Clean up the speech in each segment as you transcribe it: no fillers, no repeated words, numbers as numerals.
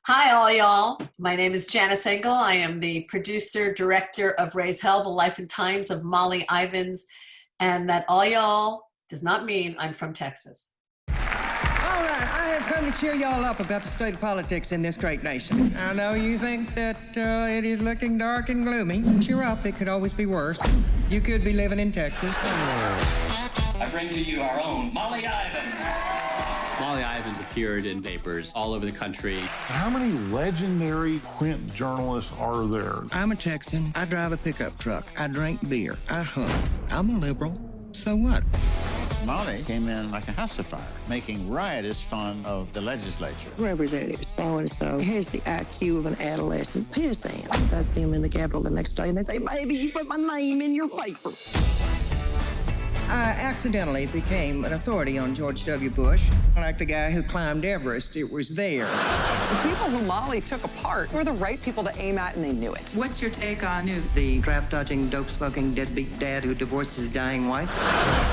Hi, all y'all. My name is Janice Engel. I am the producer, director of Raise Hell, The Life and Times of Molly Ivins. And that all y'all does not mean I'm from Texas. All right, I have come to cheer y'all up about the state of politics in this great nation. I know you think that it is looking dark and gloomy. Cheer up, it could always be worse. You could be living in Texas. I bring to you our own Molly Ivins. Molly Ivins appeared in papers all over the country. How many legendary print journalists are there? I'm a Texan. I drive a pickup truck. I drink beer. I hunt. I'm a liberal. So what? Molly came in like a house of fire, making riotous fun of the legislature. Representative so-and-so has the IQ of an adolescent pissant. I see him in the Capitol the next day, and they say, baby, you put my name in your paper. I accidentally became an authority on George W. Bush. Like the guy who climbed Everest, it was there. The people who Molly took apart were the right people to aim at, and they knew it. What's your take on Newt? The draft-dodging, dope-smoking, deadbeat dad who divorced his dying wife.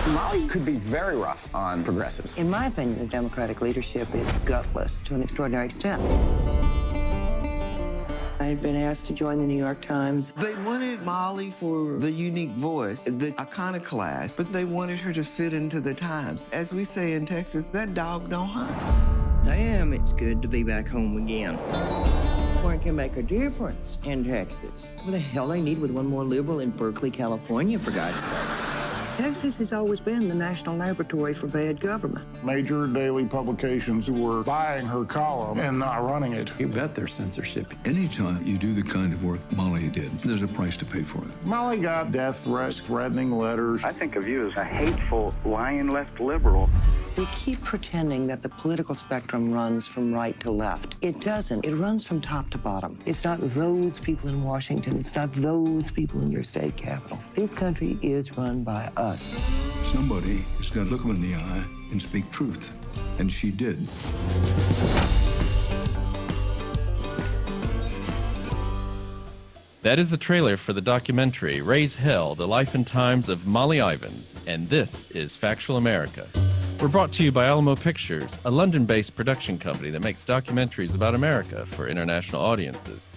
Molly could be very rough on progressives. In my opinion, the Democratic leadership is gutless to an extraordinary extent. I had been asked to join the New York Times. They wanted Molly for the unique voice, the iconoclast, but they wanted her to fit into the times. As we say in Texas, that dog don't hunt. Damn, it's good to be back home again. Where it can make a difference in Texas. What the hell they need with one more liberal in Berkeley, California, for God's sake. Texas has always been the national laboratory for bad government. Major daily publications were buying her column and not running it. You bet there's censorship. Anytime you do the kind of work Molly did, there's a price to pay for it. Molly got death threats, threatening letters. I think of you as a hateful, lying left liberal. We keep pretending that the political spectrum runs from right to left. It doesn't. It runs from top to bottom. It's not those people in Washington. It's not those people in your state capital. This country is run by us. Somebody has got to look them in the eye and speak truth. And she did. That is the trailer for the documentary Raise Hell, The Life and Times of Molly Ivins, and this is Factual America. We're brought to you by Alamo Pictures, a London-based production company that makes documentaries about America for international audiences.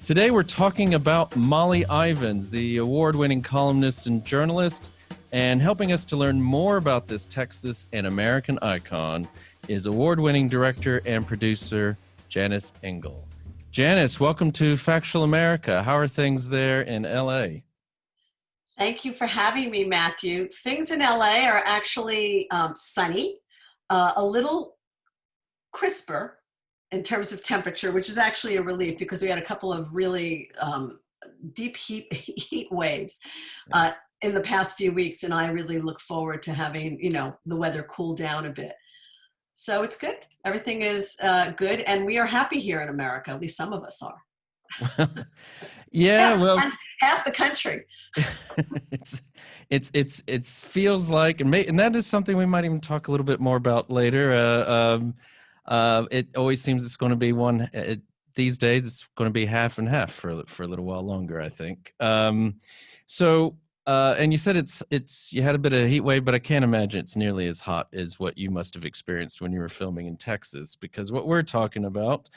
Today we're talking about Molly Ivins, the award-winning columnist and journalist, and helping us to learn more about this Texas and American icon is award-winning director and producer Janice Engel. Janice, welcome to Factual America. How are things there in L.A.? Thank you for having me, Matthew. Things in LA are actually sunny, a little crisper in terms of temperature, which is actually a relief because we had a couple of really deep heat waves in the past few weeks, and I really look forward to having, the weather cool down a bit. So it's good. Everything is good, and we are happy here in America. At least some of us are. Yeah, well, half the country. It feels like, and that is something we might even talk a little bit more about later. It always seems it's going to be these days. It's going to be half and half for a little while longer, I think. And you said you had a bit of a heat wave, but I can't imagine it's nearly as hot as what you must have experienced when you were filming in Texas, because what we're talking about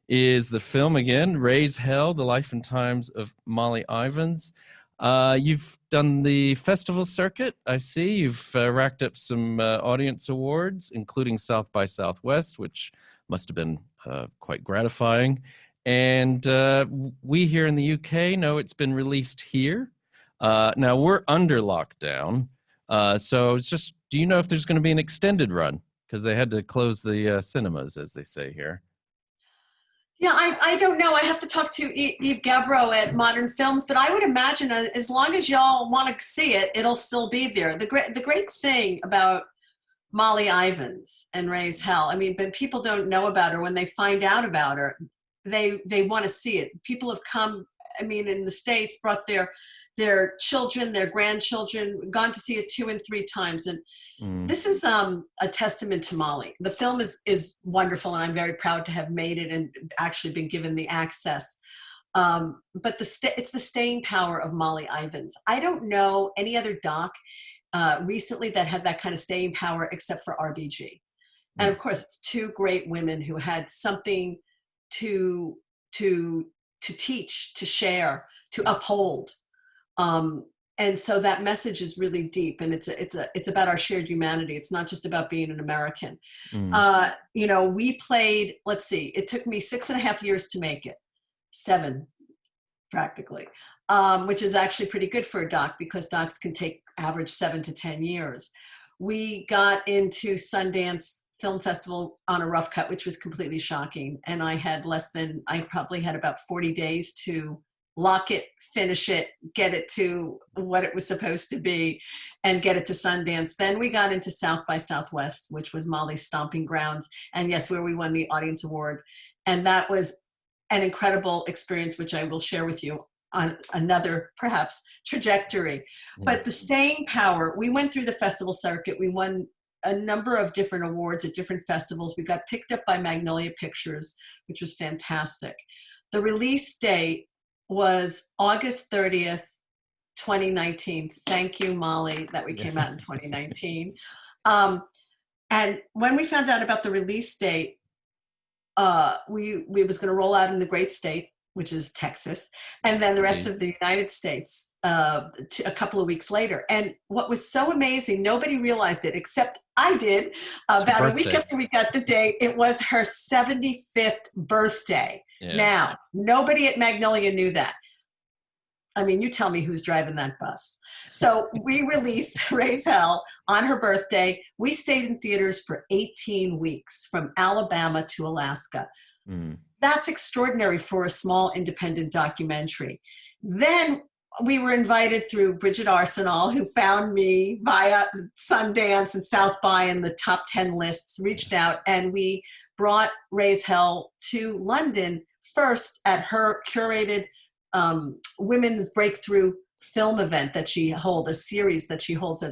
is the film again, Raise Hell, The Life and Times of Molly Ivins. You've done the festival circuit, I see. You've racked up some audience awards, including South by Southwest, which must have been quite gratifying. And we here in the UK know it's been released here. Now, we're under lockdown. So it's just, do you know if there's going to be an extended run? Because they had to close the cinemas, as they say here. Yeah, I don't know. I have to talk to Yves Gabreau at Modern Films, but I would imagine as long as y'all want to see it, it'll still be there. The great thing about Molly Ivins and Raise Hell, but people don't know about her. When they find out about her, they want to see it. People have come, in the States, brought their children, their grandchildren, gone to see it 2 and 3 times. And this is a testament to Molly. The film is wonderful, and I'm very proud to have made it and actually been given the access. But it's the staying power of Molly Ivins. I don't know any other doc recently that had that kind of staying power except for RBG. And of course, it's 2 great women who had something to teach, to share, to uphold. And so that message is really deep, and it's about our shared humanity. It's not just about being an American. We played, let's see, it took me 6.5 years to make it, 7 practically, which is actually pretty good for a doc, because docs can take average 7 to 10 years. We got into Sundance Film Festival on a rough cut, which was completely shocking. And I probably had about 40 days to lock it, finish it, get it to what it was supposed to be, and get it to Sundance. Then we got into South by Southwest, which was Molly's stomping grounds. And yes, where we won the Audience Award. And that was an incredible experience, which I will share with you on another, perhaps, trajectory. But the staying power, we went through the festival circuit. We won a number of different awards at different festivals. We got picked up by Magnolia Pictures, which was fantastic. The release date was August 30th, 2019. Thank you, Molly, that we came out in 2019. And when we found out about the release date, we was going to roll out in the great state, which is Texas, and then the rest of the United States a couple of weeks later. And what was so amazing, nobody realized it, except I did. About a week after we got the date, it was her 75th birthday. Yeah. Now, nobody at Magnolia knew that. I mean, you tell me who's driving that bus. So we released Raise Hell on her birthday. We stayed in theaters for 18 weeks, from Alabama to Alaska. That's extraordinary for a small independent documentary. Then we were invited through Bridget Arsenal, who found me via Sundance and South by in the top 10 lists, reached out, and we brought Raise Hell to London first at her curated women's breakthrough film event that she holds, a series that she holds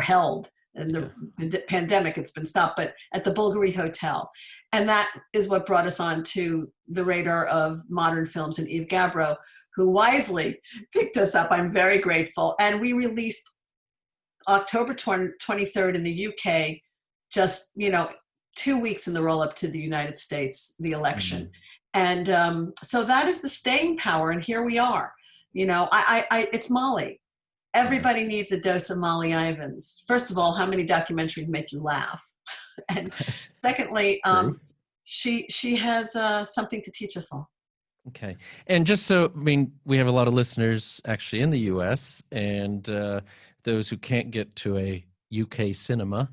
held. In the pandemic, it's been stopped, but at the Bulgari Hotel. And that is what brought us on to the radar of modern films, and Yves Gabreau, who wisely picked us up. I'm very grateful. And we released October 23rd in the UK, just, 2 weeks in the roll up to the United States, the election. And so that is the staying power. And here we are. It's Molly. Everybody needs a dose of Molly Ivins. First of all, how many documentaries make you laugh? And secondly, she has something to teach us all. Okay. And just so, we have a lot of listeners actually in the U.S. and those who can't get to a UK cinema,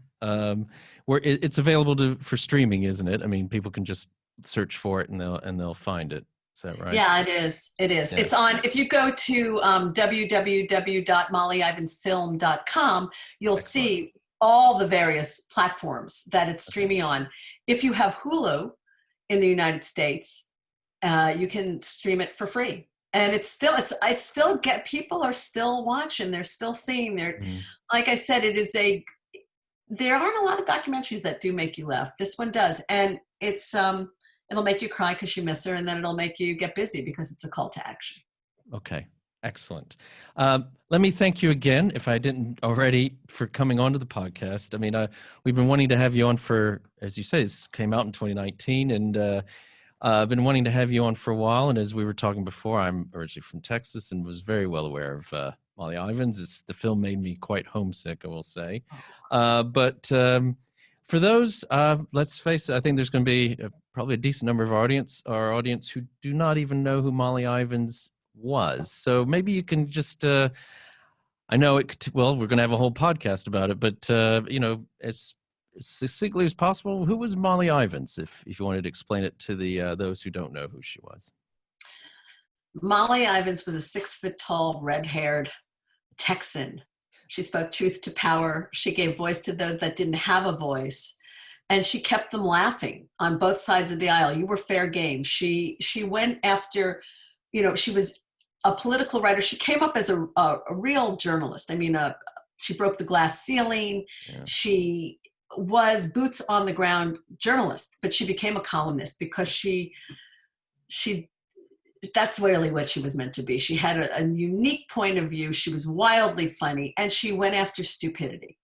where it's available for streaming, isn't it? People can just search for it and they'll find it. Is that right? Yeah, it is. It is. Yeah. It's on, if you go to www.mollyivinsfilm.com, you'll see all the various platforms that it's streaming on. If you have Hulu in the United States, you can stream it for free. And people are still watching. They're still seeing. Like I said, there aren't a lot of documentaries that do make you laugh. This one does. And it'll make you cry because you miss her, and then it'll make you get busy because it's a call to action. Okay, excellent. Let me thank you again, if I didn't already, for coming onto the podcast. We've been wanting to have you on for, as you say, this came out in 2019, and I've been wanting to have you on for a while. And as we were talking before, I'm originally from Texas and was very well aware of Molly Ivins. The film made me quite homesick, I will say. But for those, let's face it, I think there's going to be probably a decent number of our audience who do not even know who Molly Ivins was. So maybe you can just, I know we're going to have a whole podcast about it, but, as succinctly as possible, who was Molly Ivins, if you wanted to explain it to those who don't know who she was? Molly Ivins was a 6-foot-tall, red-haired Texan. She spoke truth to power. She gave voice to those that didn't have a voice. And she kept them laughing on both sides of the aisle. You were fair game. She went after, she was a political writer. She came up as a real journalist. She broke the glass ceiling. Yeah. She was boots on the ground journalist, but she became a columnist because she that's really what she was meant to be. She had a unique point of view. She was wildly funny, and she went after stupidity.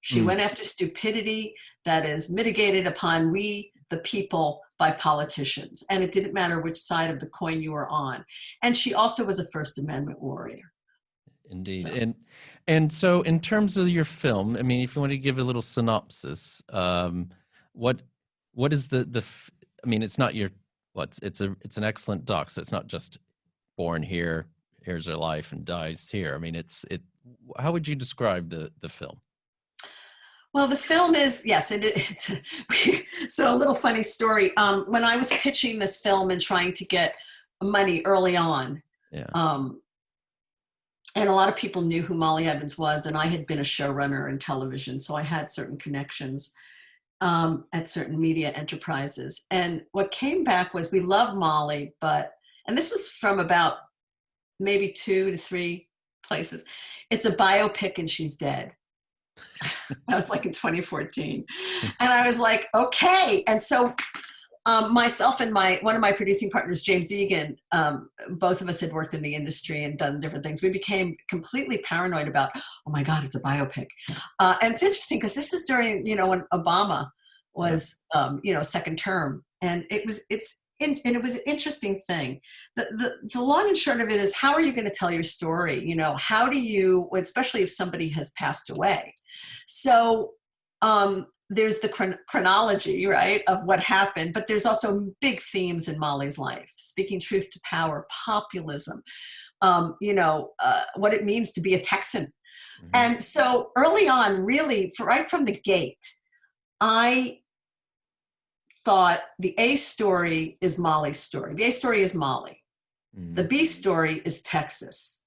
She went after stupidity that is mitigated upon we, the people, by politicians, and it didn't matter which side of the coin you were on. And she also was a First Amendment warrior. Indeed. So. And so in terms of your film, I mean, if you want to give a little synopsis, what is I mean, it's not your, it's an excellent doc. So it's not just born here, here's her life, and dies here. I mean, how would you describe the film? Well, the film is, yes, so a little funny story. When I was pitching this film and trying to get money early on, and a lot of people knew who Molly Ivins was, and I had been a showrunner in television, so I had certain connections at certain media enterprises. And what came back was, we love Molly, and this was from about maybe 2 to 3 places. It's a biopic and she's dead. That was like in 2014. And I was like, okay. And so myself and one of my producing partners, James Egan, both of us had worked in the industry and done different things. We became completely paranoid about, oh my God, it's a biopic. And it's interesting because this is during, when Obama was, second term. And it was an interesting thing. The long and short of it is, how are you going to tell your story? How do you, especially if somebody has passed away? So there's the chronology, right, of what happened, but there's also big themes in Molly's life: speaking truth to power, populism, what it means to be a Texan. Mm-hmm. And so early on, really, right from the gate, I thought the A story is Molly's story. The A story is Molly. Mm-hmm. The B story is Texas.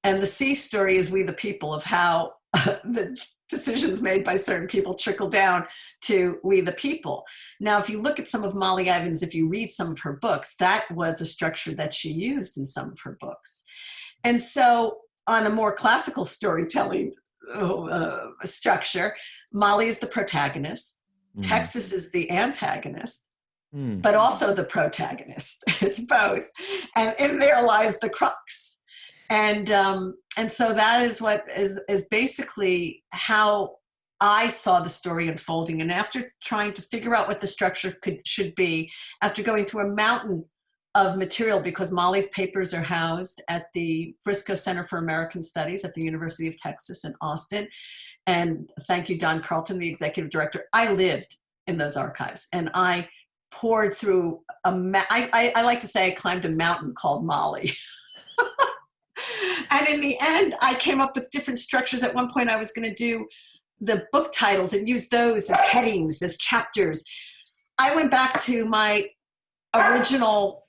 And the C story is we the people, of how the decisions made by certain people trickle down to we the people. Now, if you look at some of Molly Ivins, if you read some of her books, that was a structure that she used in some of her books. And so on a more classical storytelling structure, Molly is the protagonist, Texas is the antagonist, but also the protagonist. It's both. And in there lies the crux. And so that is what is basically how I saw the story unfolding. And after trying to figure out what the structure should be, after going through a mountain of material, because Molly's papers are housed at the Briscoe Center for American Studies at the University of Texas in Austin. And thank you, Don Carlton, the executive director. I lived in those archives, and I poured through I like to say I climbed a mountain called Molly. And in the end, I came up with different structures. At one point, I was going to do the book titles and use those as headings, as chapters. I went back to my original,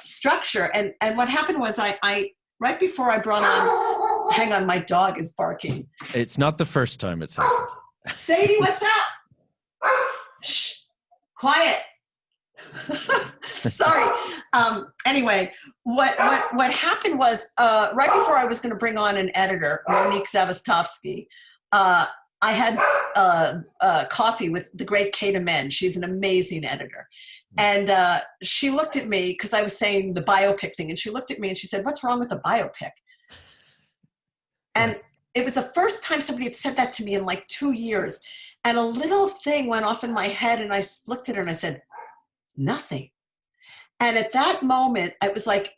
structure. And what happened was I right before I brought on, hang on, my dog is barking. It's not the first time it's happened. Sadie, what's up? Shh, quiet. Sorry. Anyway, what happened was, right before I was going to bring on an editor, Monique Zavostovsky, I had coffee with the great Kate Amen. She's an amazing editor. And she looked at me, because I was saying the biopic thing, and she looked at me and she said, "What's wrong with the biopic?" And it was the first time somebody had said that to me in like 2 years. And a little thing went off in my head, and I looked at her and I said, "Nothing." And at that moment, it's like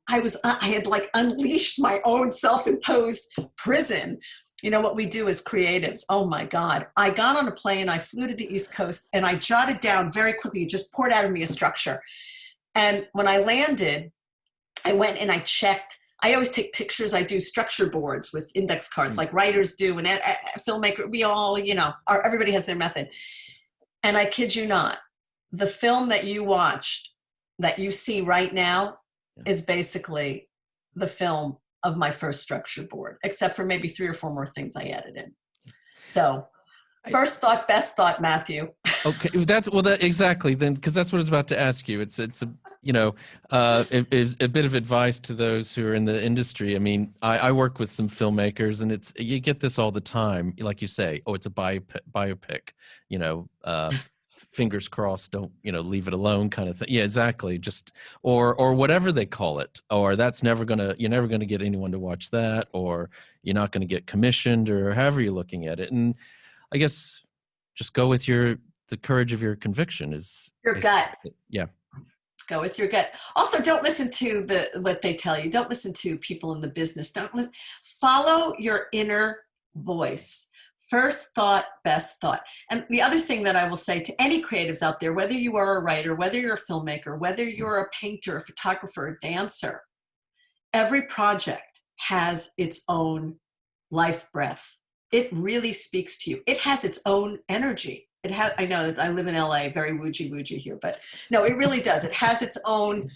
I had like unleashed my own self-imposed prison. What we do as creatives. Oh my God. I got on a plane, I flew to the East Coast, and I jotted down very quickly, it just poured out of me a structure. And when I landed, I went and I checked. I always take pictures. I do structure boards with index cards like writers do, and a filmmaker, we all, everybody has their method. And I kid you not, the film that you watched, that you see right now, is basically the film of my first structure board, except for maybe 3 or 4 more things I added in. So first thought, best thought, Matthew. Okay, exactly then, because that's what I was about to ask you. It's a bit of advice to those who are in the industry. I mean, I work with some filmmakers, and you get this all the time. Like you say, oh, it's a biopic. Fingers crossed, don't leave it alone, kind of thing. Yeah, exactly. Just or whatever they call it, or you're never gonna get anyone to watch that, or you're not gonna get commissioned, or however you're looking at it. And I guess just go with the the courage of your conviction is Your gut. Yeah. Go with your gut. Also, don't listen to what they tell you. Don't listen to people in the business. Follow your inner voice. First thought, best thought. And the other thing that I will say to any creatives out there, whether you are a writer, whether you're a filmmaker, whether you're a painter, a photographer, a dancer, every project has its own life breath. It really speaks to you. It has its own energy. I know that I live in LA, very woojie here, but no, it really does. It has its own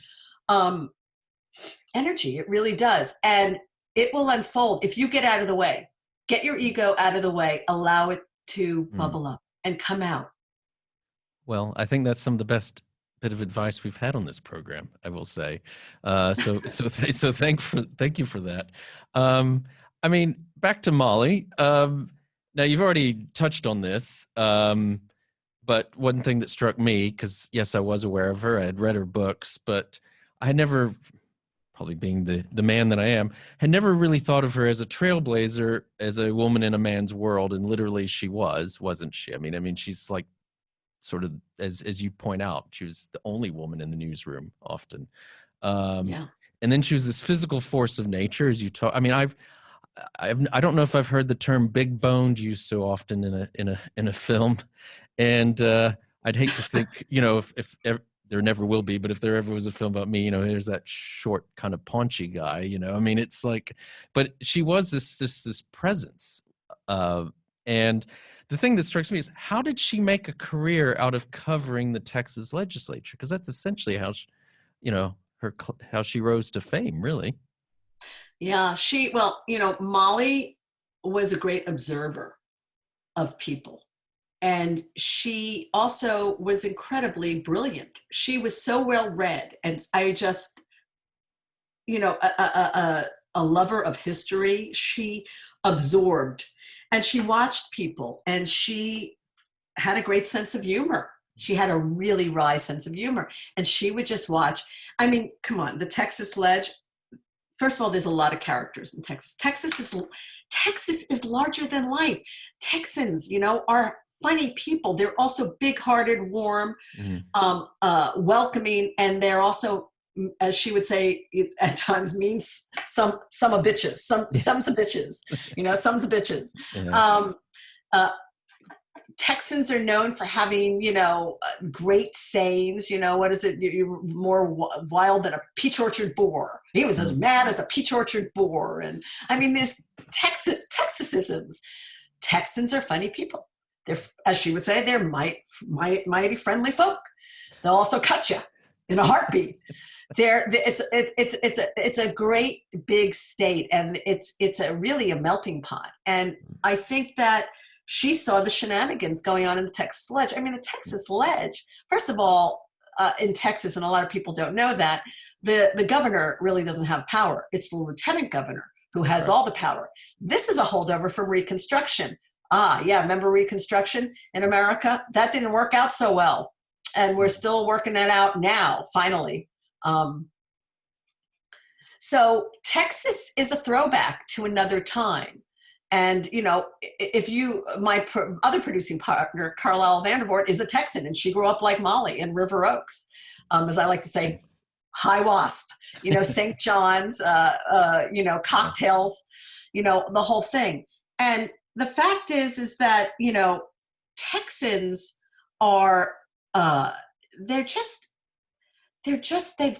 energy. It really does. And it will unfold if you get out of the way. Get your ego out of the way, allow it to bubble up and come out. Well, I think that's some of the best bit of advice we've had on this program, I will say. So thank you for that. I mean, back to Molly. Now you've already touched on this, but one thing that struck me, because yes, I was aware of her, I had read her books, but I had never, probably being the man that I am, had never really thought of her as a trailblazer, as a woman in a man's world, and literally she wasn't she? I mean, she's like, sort of, as you point out, she was the only woman in the newsroom often. And then she was this physical force of nature, as you talk. I mean, I don't know if I've heard the term big boned used so often in a film, and I'd hate to think, if there never will be, but if there ever was a film about me, there's that short kind of paunchy guy, I mean, it's like, but she was this presence, and the thing that strikes me is, how did she make a career out of covering the Texas legislature? Because that's essentially how she, how she rose to fame, really. Yeah, Molly was a great observer of people. And she also was incredibly brilliant. She was so well read. And I just, a lover of history. She absorbed and she watched people, and she had a great sense of humor. She had a really wry sense of humor, and she would just watch. I mean, come on, the Texas Ledge. First of all, there's a lot of characters in Texas. Texas is larger than life. Texans, are funny people. They're also big-hearted, warm, welcoming, and they're also, as she would say, at times mean some of bitches, some's a bitches, some's a bitches. Yeah. Texans are known for having, great sayings. What is it? You're more wild than a peach orchard boar. He was as mad as a peach orchard boar. And I mean, there's Texasisms. Texans are funny people. They're, as she would say, they're mighty friendly folk. They'll also cut you in a heartbeat. It's a great big state, and it's really a melting pot. And I think that she saw the shenanigans going on in the Texas Ledge. I mean, the Texas Ledge, first of all, in Texas, and a lot of people don't know that, the governor really doesn't have power. It's the lieutenant governor who has all the power. This is a holdover from Reconstruction. Yeah, remember Reconstruction in America? That didn't work out so well. And we're still working that out now, finally. So Texas is a throwback to another time. And, if my other producing partner, Carlisle Vandervoort, is a Texan, and she grew up like Molly in River Oaks. As I like to say, High Wasp, St. John's, cocktails, the whole thing. And the fact is that, Texans are, they've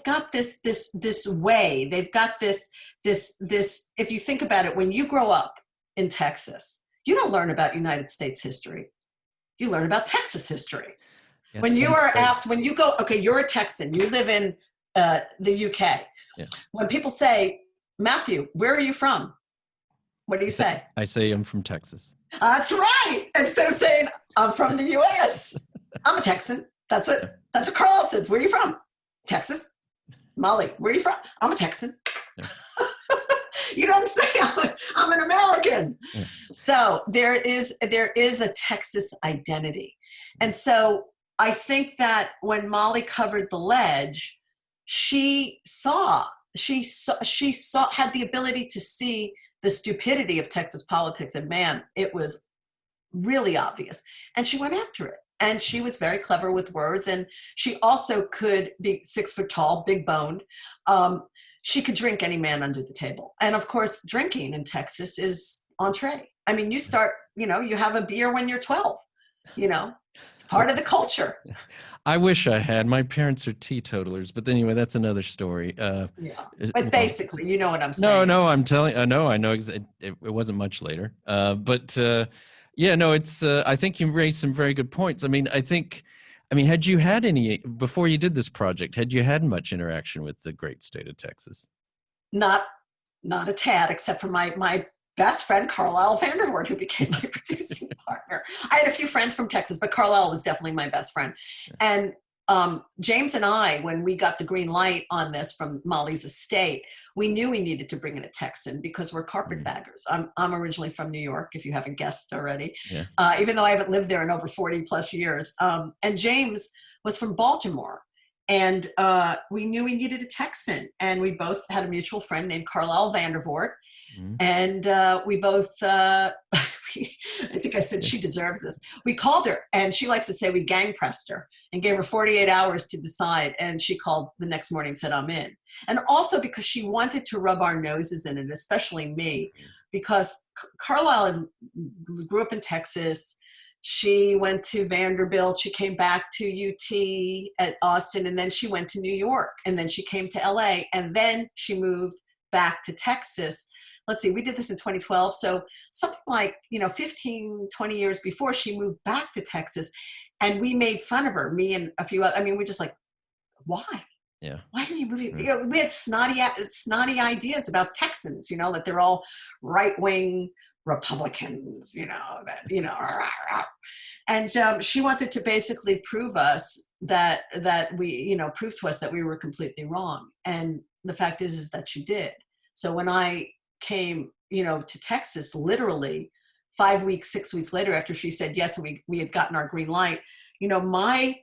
got this way, they've got this, if you think about it, when you grow up in Texas, you don't learn about United States history. You learn about Texas history. Yeah, when you are asked, when you go, okay, you're a Texan, you live in the UK. Yeah. When people say, Matthew, where are you from? What do you say? I say I'm from Texas. That's right. Instead of saying, I'm from the US. I'm a Texan. That's what Carl says. Where are you from? Texas. Molly, where are you from? I'm a Texan. Yeah. You don't say I'm an American. Yeah. So there is a Texas identity. And so I think that when Molly covered the Ledge, she had the ability to see the stupidity of Texas politics. And man, it was really obvious. And she went after it. And she was very clever with words. And she also could be 6 foot tall, big boned. She could drink any man under the table. And of course, drinking in Texas is entree. I mean, you start, you have a beer when you're 12, it's part of the culture. I wish I had. My parents are teetotalers, but anyway, that's another story. But basically, you know what I'm saying. No, I'm telling. I know. It wasn't much later. It's. I think you raised some very good points. Had you had any before you did this project? Had you had much interaction with the great state of Texas? Not a tad, except for my best friend, Carlisle Vandervoort, who became my producing partner. I had a few friends from Texas, but Carlisle was definitely my best friend. And James and I, when we got the green light on this from Molly's estate, we knew we needed to bring in a Texan because we're carpetbaggers. I'm originally from New York, if you haven't guessed already, even though I haven't lived there in over 40 plus years. And James was from Baltimore. And we knew we needed a Texan. And we both had a mutual friend named Carlisle Vandervoort. And we both, I think I said she deserves this. We called her, and she likes to say we gang pressed her and gave her 48 hours to decide. And she called the next morning and said, I'm in. And also because she wanted to rub our noses in it, especially me, because Carlisle grew up in Texas. She went to Vanderbilt. She came back to UT at Austin, and then she went to New York, and then she came to LA, and then she moved back to Texas. Let's see, we did this in 2012. So something like, 15, 20 years before she moved back to Texas, and we made fun of her, me and a few other, we're just like, why? Yeah. Why are you moving? We had snotty ideas about Texans, that they're all right-wing Republicans, and she wanted to basically prove to us that we were completely wrong. And the fact is that she did. So when I came, to Texas, literally 5 weeks, 6 weeks later, after she said yes, and we had gotten our green light, my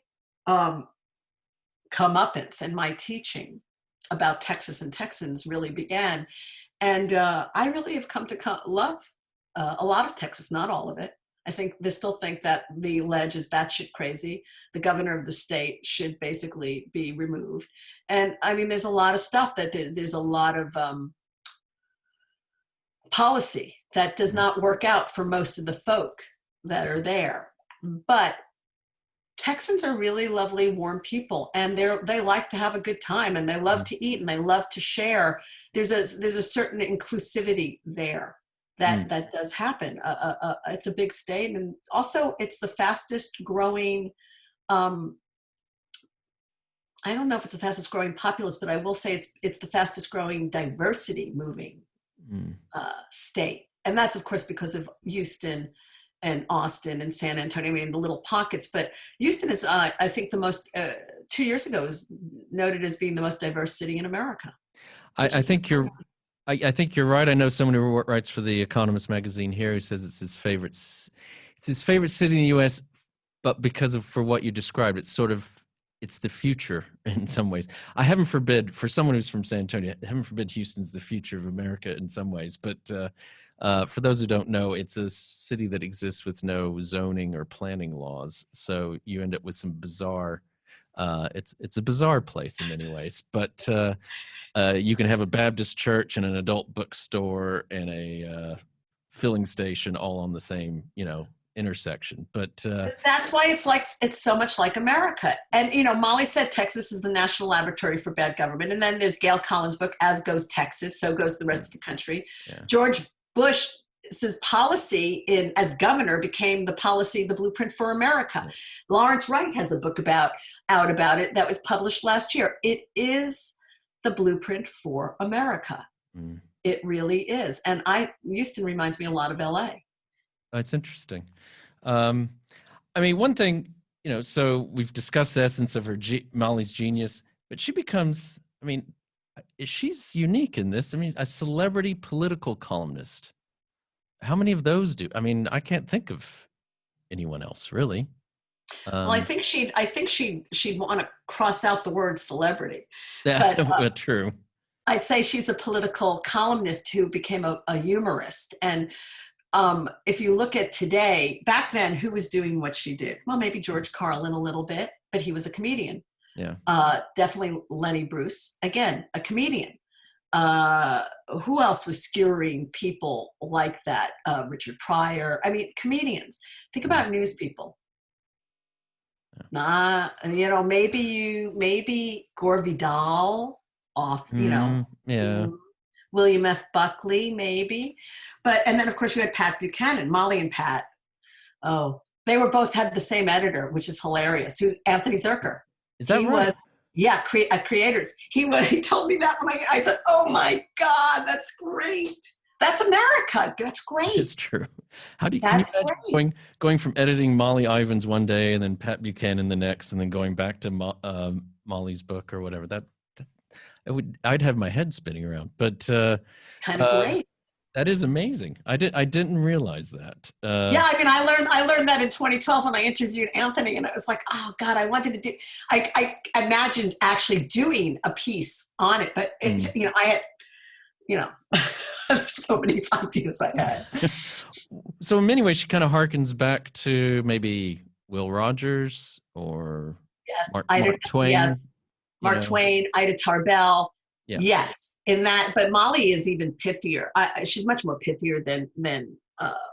comeuppance and my teaching about Texas and Texans really began. And I really have come to love a lot of Texas, not all of it. I think they still think that the ledge is batshit crazy. The governor of the state should basically be removed. And there's a lot of stuff that there's a lot of policy that does not work out for most of the folk that are there. But Texans are really lovely, warm people, and they like to have a good time, and they love to eat, and they love to share. There's a certain inclusivity there that does happen. It's a big state, and also it's the fastest growing. I don't know if it's the fastest growing populace, but I will say it's the fastest growing diversity moving state, and that's of course because of Houston and Austin and San Antonio, the little pockets. But Houston is, I think, the most. 2 years ago, was noted as being the most diverse city in America. I think you're right. I know someone who writes for the Economist magazine here who says it's his favorite city in the U.S. But for what you described, it's the future in some ways. Heaven forbid, for someone who's from San Antonio, heaven forbid Houston's the future of America in some ways. But for those who don't know, it's a city that exists with no zoning or planning laws. So you end up with some bizarre, it's a bizarre place in many ways. But you can have a Baptist church and an adult bookstore and a filling station all on the same, intersection. But that's why it's so much like America. And Molly said Texas is the national laboratory for bad government, and then there's Gail Collins' book, As Goes Texas, So Goes the Rest of the Country. George Bush's policy as governor became the blueprint for America. Lawrence Wright has a book out about it that was published last year. It is the blueprint for America. It really is. And Houston reminds me a lot of LA. It's interesting. One thing, so we've discussed the essence of Molly's genius, but she becomes, she's unique in this. A celebrity political columnist. How many of those do? I can't think of anyone else really. Well, I think she'd want to cross out the word celebrity. Yeah, but, true. I'd say she's a political columnist who became a humorist, and if you look at today, back then, who was doing what she did? Well, maybe George Carlin a little bit, but he was a comedian. Yeah. Definitely Lenny Bruce, again, a comedian. Who else was skewering people like that? Richard Pryor. I mean, comedians. Think about news people. Maybe Gore Vidal off, Yeah. William F. Buckley, maybe. And then of course you had Pat Buchanan, Molly and Pat. Oh, they were both had the same editor, which is hilarious. Who's Anthony Zerker. Is that right? Creators. He told me that when I said, "Oh my God, that's great. That's America. That's great." It's true. Can you imagine going from editing Molly Ivins one day and then Pat Buchanan the next, and then going back to Molly's book or whatever? I'd have my head spinning around. But kind of great. That is amazing. I didn't realize that. I learned that in 2012 when I interviewed Anthony, and I was like, oh God, I wanted to do. I imagined actually doing a piece on it, but I had, there's so many ideas I had. So in many ways, she kind of harkens back to maybe Will Rogers or Mark Twain. Yes, Mark Twain, Ida Tarbell. Yeah. Yes, in that, but Molly is even pithier. She's much more pithier than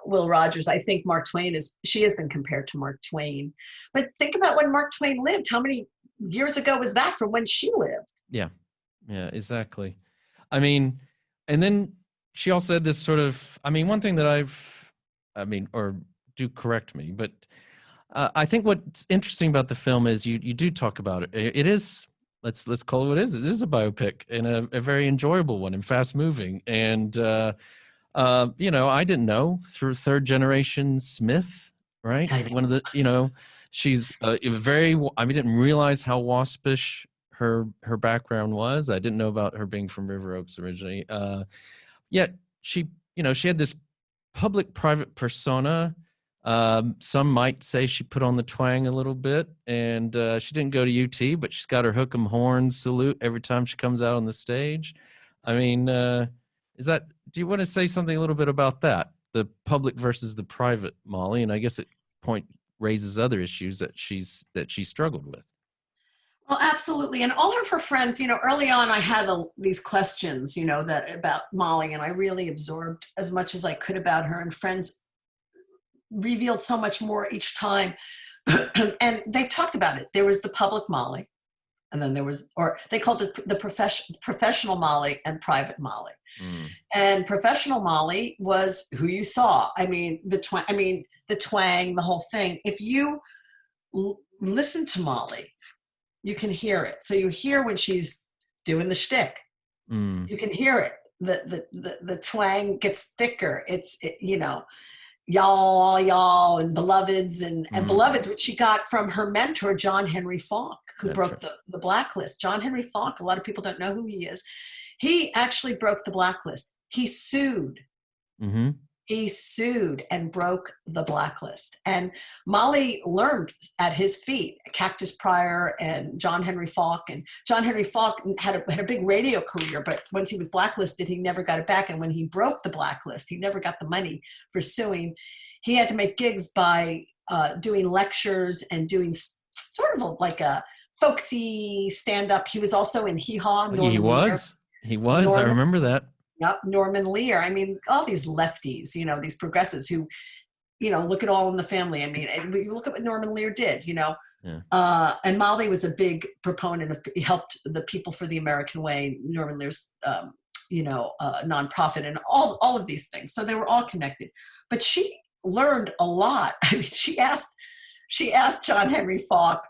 Will Rogers. I think Mark Twain she has been compared to Mark Twain. But think about when Mark Twain lived. How many years ago was that from when she lived? Yeah, exactly. I mean, and then she also had this sort of, one thing that or do correct me, but I think what's interesting about the film is you do talk about it. It is, let's call it what it is. It is a biopic, and a very enjoyable one and fast moving. And, I didn't know, through third generation Smith, right? One of the, she's didn't realize how waspish her background was. I didn't know about her being from River Oaks originally. Yet she had this public-private persona. Some might say she put on the twang a little bit, and she didn't go to UT, but she's got her hook 'em horns salute every time she comes out on the stage. I mean, do you want to say something a little bit about that? The public versus the private, Molly, and I guess raises other issues that she struggled with. Well, absolutely. And all of her friends, early on I had these questions, that about Molly, and I really absorbed as much as I could about her, and friends revealed so much more each time. And they talked about it. There was the public Molly, and then they called it the professional Molly and private Molly. And professional Molly was who you saw. The twang, the whole thing. If you listen to Molly, you can hear it. So you hear when she's doing the shtick. You can hear it. The twang gets thicker. Y'all, and beloveds, and beloveds, which she got from her mentor, John Henry Falk, who broke the blacklist. John Henry Falk, a lot of people don't know who he is. He actually broke the blacklist. He sued. Mm-hmm. He sued and broke the blacklist. And Molly learned at his feet, Cactus Pryor and John Henry Falk. And John Henry Falk had a big radio career, but once he was blacklisted, he never got it back. And when he broke the blacklist, he never got the money for suing. He had to make gigs by doing lectures and doing sort of like a folksy stand-up. He was also in Hee Haw. He was. I remember that. Yep, Norman Lear. All these lefties, these progressives who, look at All in the Family. Look at what Norman Lear did, Yeah. And Molly was a big proponent of, helped the People for the American Way, Norman Lear's, nonprofit, and all of these things. So they were all connected. But she learned a lot. She asked John Henry Falk,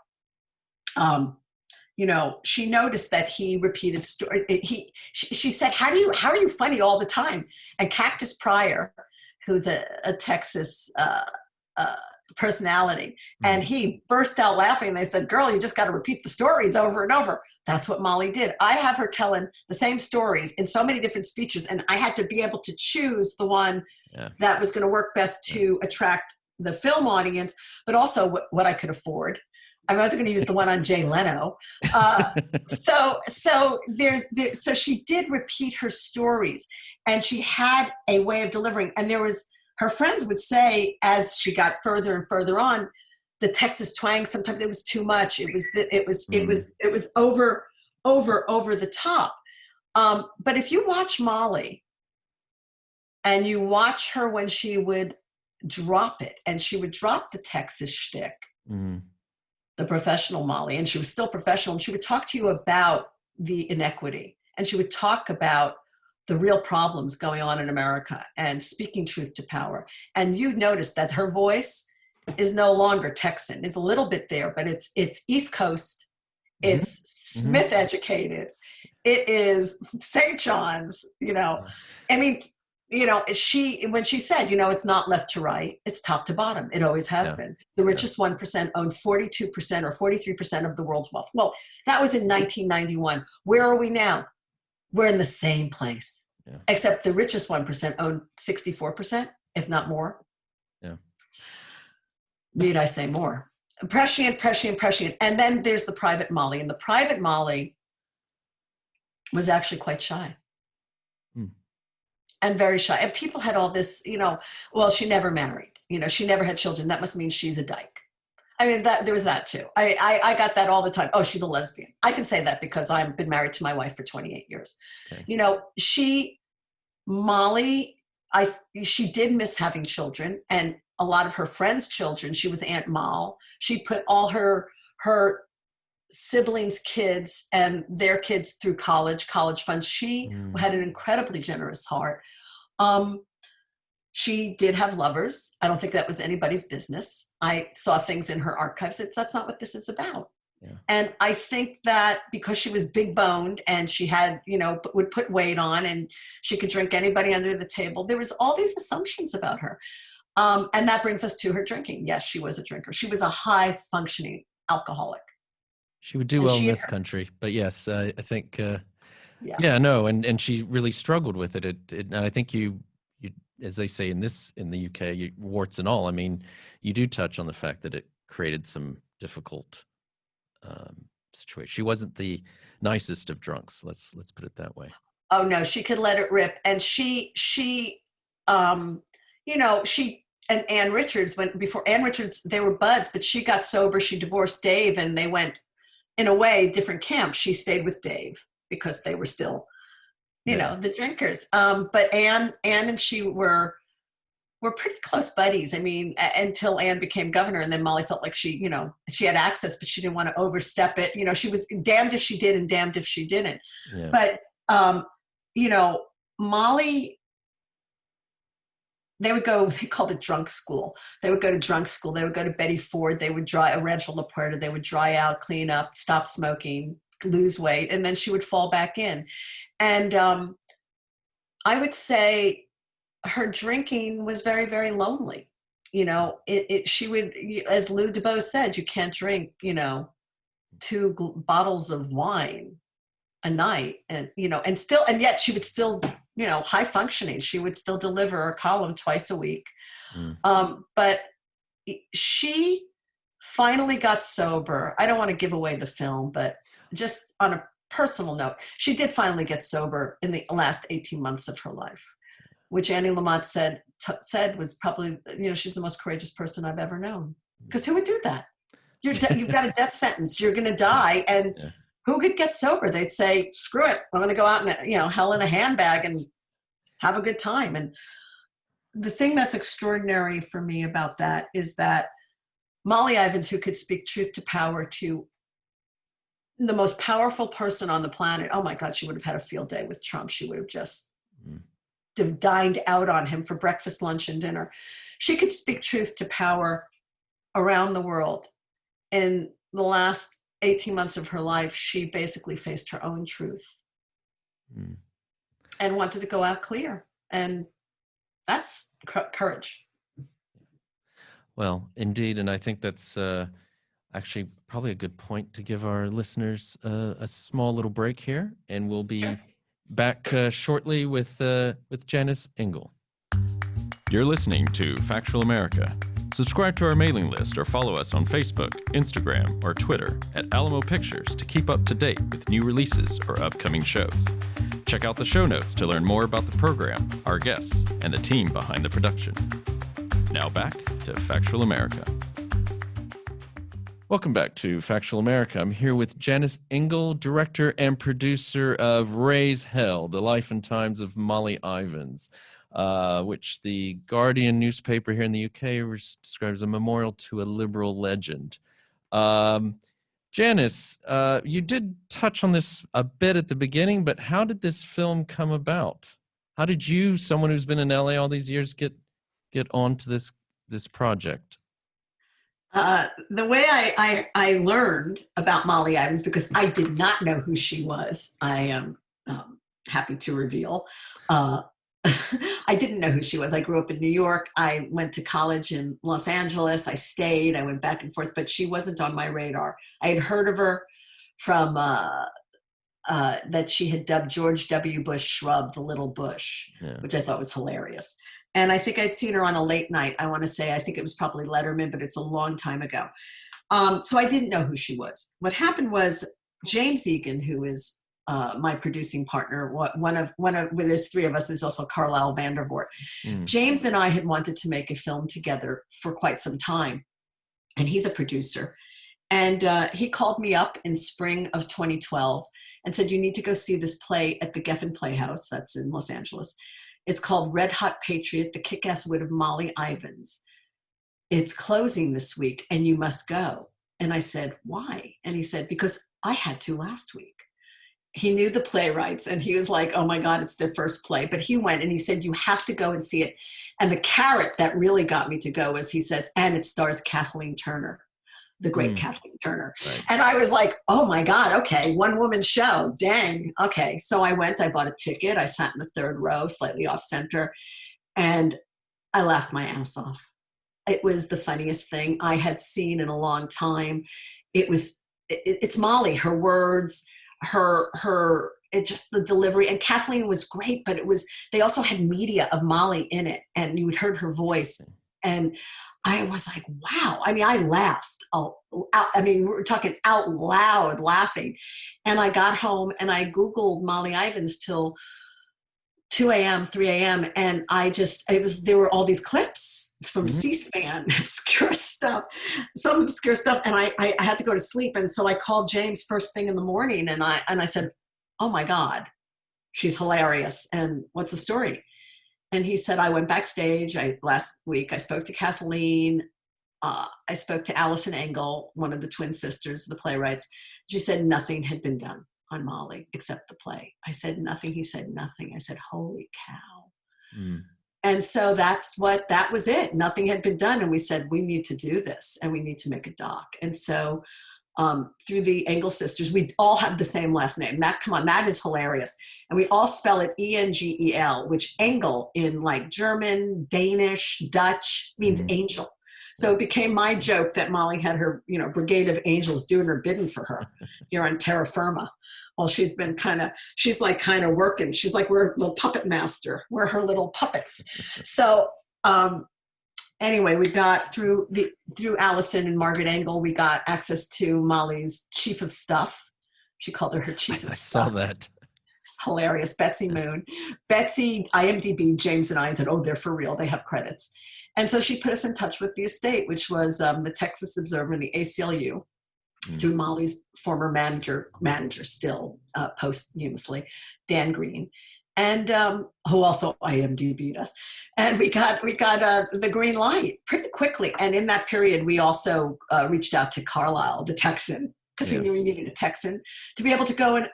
she noticed that he repeated story. She said, how are you funny all the time? And Cactus Pryor, who's a Texas personality, and he burst out laughing. And they said, girl, you just got to repeat the stories over and over. That's what Molly did. I have her telling the same stories in so many different speeches, and I had to be able to choose the one that was going to work best to attract the film audience, but also what I could afford. I wasn't going to use the one on Jay Leno. So she did repeat her stories, and she had a way of delivering. And there was her friends would say, as she got further and further on, the Texas twang, sometimes it was too much. It was over the top. But if you watch Molly and you watch her when she would drop it, and she would drop the Texas shtick, the professional Molly, and she was still professional, and she would talk to you about the inequity, and she would talk about the real problems going on in America and speaking truth to power. And you notice that her voice is no longer Texan. It's a little bit there, but it's East Coast. It's Smith educated. It is St. John's, I mean, when she said, it's not left to right, it's top to bottom. It always has been. The richest 1% own 42% or 43% of the world's wealth. Well, that was in 1991. Where are we now? We're in the same place, except the richest 1% own 64%, if not more. Yeah. Need I say more? Prescient. And then there's the private Molly. And the private Molly was actually quite shy. And very shy. And people had all this, well, she never married. She never had children. That must mean she's a dyke. I mean, there was that too. I got that all the time. Oh, she's a lesbian. I can say that because I've been married to my wife for 28 years. Okay. Molly, she did miss having children, and a lot of her friends' children. She was Aunt Moll. She put all her siblings' kids and their kids through college funds. She had an incredibly generous heart. She did have lovers. I don't think that was anybody's business. I saw things in her archives. That's not what this is about. Yeah. And I think that because she was big boned and she had, would put weight on, and she could drink anybody under the table, there was all these assumptions about her. And that brings us to her drinking. Yes, she was a drinker. She was a high functioning alcoholic. She would do well in this country, but yes, I think, and she really struggled with it. And I think you, as they say in the UK, warts and all. I mean, you do touch on the fact that it created some difficult situation. She wasn't the nicest of drunks. Let's put it that way. Oh no, she could let it rip, and she and Ann Richards, before Ann Richards, they were buds, but she got sober. She divorced Dave, and they went, in a way, different camps. She stayed with Dave because they were still, the drinkers. But Ann and she were pretty close buddies. I mean, until Ann became governor, and then Molly felt like she had access, but she didn't want to overstep it. She was damned if she did and damned if she didn't. Yeah. But, Molly, they called it drunk school. They would go to drunk school. They would go to Betty Ford. They would Rancho La Puerta. They would dry out, clean up, stop smoking, lose weight, and then she would fall back in. And I would say her drinking was very, very lonely. She would, as Lou DeBose said, you can't drink, 2 bottles of wine a night, and yet she would still, high functioning. She would still deliver a column twice a week. But she finally got sober. I don't want to give away the film, but just on a personal note, she did finally get sober in the last 18 months of her life, which Annie Lamott said was probably, she's the most courageous person I've ever known. Because who would do that? You've got a death sentence. You're going to die. And who could get sober? They'd say, screw it. I'm going to go out and, hell in a handbag and have a good time. And the thing that's extraordinary for me about that is that Molly Ivins, who could speak truth to power to the most powerful person on the planet, oh my God, she would have had a field day with Trump. She would have just dined out on him for breakfast, lunch, and dinner. She could speak truth to power around the world. In the last 18 months of her life, she basically faced her own truth and wanted to go out clear. And that's courage. Well, indeed. And I think that's actually probably a good point to give our listeners a small little break here. And we'll be back shortly with Janice Engel. You're listening to Factual America. Subscribe to our mailing list or follow us on Facebook, Instagram, or Twitter at Alamo Pictures to keep up to date with new releases or upcoming shows. Check out the show notes to learn more about the program, our guests, and the team behind the production. Now back to Factual America. Welcome back to Factual America. I'm here with Janice Engel, director and producer of Raise Hell, The Life and Times of Molly Ivins, which the Guardian newspaper here in the UK describes as a memorial to a liberal legend. Janice, you did touch on this a bit at the beginning, but how did this film come about? How did you, someone who's been in LA all these years, get onto this project? The way I learned about Molly Ivins, because I did not know who she was, I am happy to reveal. I didn't know who she was. I grew up in New York. I went to college in Los Angeles. I stayed. I went back and forth, but she wasn't on my radar. I had heard of her from that she had dubbed George W. Bush shrub the little bush, which I thought was hilarious. And I think I'd seen her on a late night. I want to say, I think it was probably Letterman, but it's a long time ago. So I didn't know who she was. What happened was James Egan, who is my producing partner, there's three of us, there's also Carlisle Vandervoort. James and I had wanted to make a film together for quite some time, and he's a producer. And he called me up in spring of 2012 and said, you need to go see this play at the Geffen Playhouse, that's in Los Angeles. It's called Red Hot Patriot, The Kick-Ass Wit of Molly Ivins. It's closing this week and you must go. And I said, why? And he said, because I had to last week. He knew the playwrights and he was like, oh my God, it's their first play. But he went and he said, you have to go and see it. And the carrot that really got me to go was, he says, and it stars Kathleen Turner, the great Kathleen Turner. Right. And I was like, oh my God, okay, one woman show, dang. Okay, so I went, I bought a ticket. I sat in the third row, slightly off center, and I laughed my ass off. It was the funniest thing I had seen in a long time. It's Molly, her words, it just the delivery, and Kathleen was great, but they also had media of Molly in it, and you had heard her voice, and I was like, wow. I mean, I laughed. We're talking out loud laughing, and I got home and I Googled Molly Ivins till 2 a.m., 3 a.m. And there were all these clips from C-SPAN, obscure stuff, and I had to go to sleep. And so I called James first thing in the morning and I said, oh my God, she's hilarious. And what's the story? And he said, I went backstage. Last week I spoke to Kathleen. I spoke to Janice Engel, one of the twin sisters, the playwrights. She said nothing had been done on Molly except the play. I said nothing. He said nothing. I said, holy cow. And so that was it. Nothing had been done. And we said, we need to do this and we need to make a doc. And so through the Engel sisters, we all have the same last name. That is hilarious. And we all spell it E-N-G-E-L, which Engel in like German, Danish, Dutch means angel. So it became my joke that Molly had her, brigade of angels doing her bidding for her here on terra firma. Well, she's like kind of working. She's like, we're the puppet master. We're her little puppets. So anyway, we got through Allison and Margaret Engel, we got access to Molly's chief of staff. She called her chief of staff. I saw that. It's hilarious. Betsy Moon. Betsy, IMDb, James and I said, oh, they're for real. They have credits. And so she put us in touch with the estate, which was the Texas Observer and the ACLU, through Molly's former manager still posthumously, Dan Green, and who also IMDb'd us. And we got the green light pretty quickly. And in that period, we also reached out to Carlisle, the Texan, because we knew we needed a Texan to be able to go and,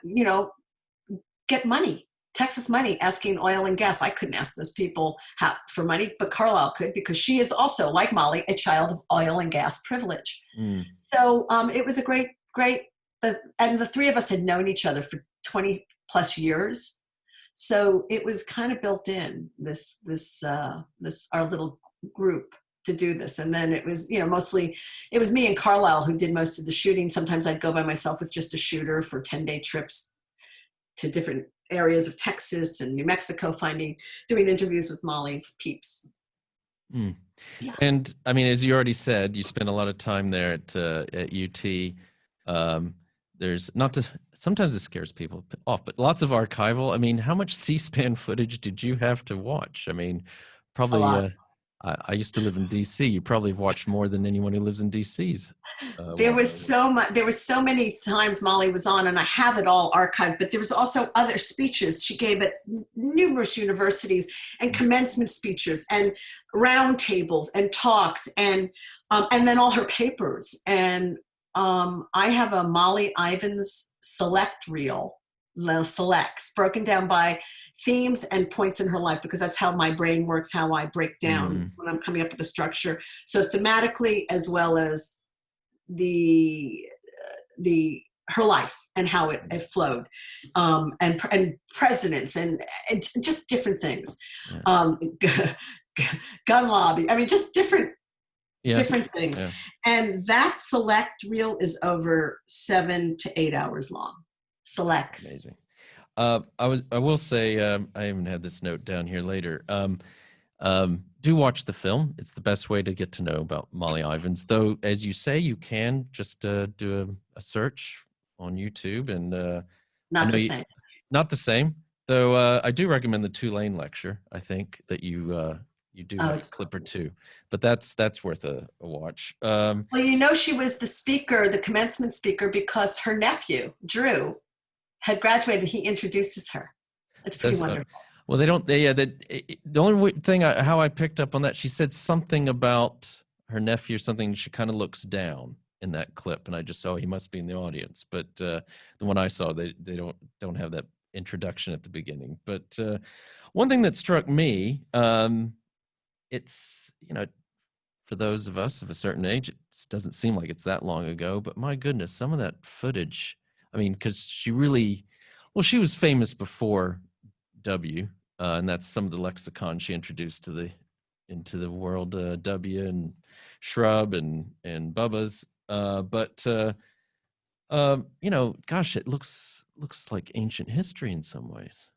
get money. Texas money, asking oil and gas. I couldn't ask those people for money, but Carlisle could, because she is also, like Molly, a child of oil and gas privilege. So it was a great, and the three of us had known each other for 20 plus years. So it was kind of built in, this our little group to do this. And then it was, mostly, it was me and Carlisle who did most of the shooting. Sometimes I'd go by myself with just a shooter for 10-day trips to different areas of Texas and New Mexico, doing interviews with Molly's peeps. Yeah. And I mean, as you already said, you spent a lot of time there at UT. there's not to, sometimes it scares people off, but lots of archival. I mean, how much C-SPAN footage did you have to watch? I mean, probably, I used to live in DC. You probably have watched more than anyone who lives in DC's. There was so much. There was so many times Molly was on, and I have it all archived. But there was also other speeches she gave at numerous universities, and commencement speeches, and roundtables, and talks, and then all her papers. And I have a Molly Ivins select reel, the selects, broken down by themes and points in her life, because that's how my brain works, how I break down when I'm coming up with a structure. So thematically, as well as her life and how it flowed, and presidents and just different things, gun lobby. I mean, just different things. Yeah. And that select reel is over 7 to 8 hours long. Selects. Amazing. I will say, I even had this note down here later. Do watch the film. It's the best way to get to know about Molly Ivins. Though, as you say, you can just do a search on YouTube, and not the same. Not the same. Though I do recommend the Tulane lecture. I think that you do have a clip or two, but that's worth a watch. Well, she was the speaker, the commencement speaker, because her nephew Drew had graduated. He introduces her. It's pretty wonderful. Well, the only thing how I picked up on that, she said something about her nephew or something. She kind of looks down in that clip, and I just saw he must be in the audience. But the one I saw, they don't have that introduction at the beginning. But one thing that struck me, it's for those of us of a certain age, it doesn't seem like it's that long ago. But my goodness, some of that footage. I mean, because she was famous before W, and that's some of the lexicon she introduced into the world, W and Shrub and Bubba's. Gosh, it looks like ancient history in some ways.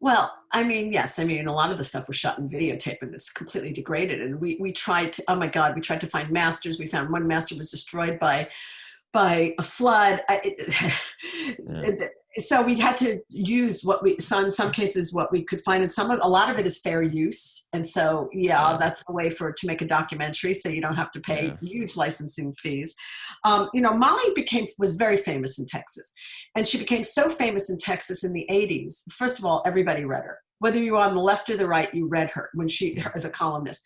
Well, I mean, yes. I mean, a lot of the stuff was shot in videotape, and it's completely degraded. And we tried to, oh my God, we tried to find masters. We found one master was destroyed by a flood. So we had to use in some cases what we could find, and a lot of it is fair use. And so, that's the way to make a documentary, so you don't have to pay huge licensing fees. Molly was very famous in Texas, and she became so famous in Texas in the 80s. First of all, everybody read her. Whether you were on the left or the right, you read her as a columnist,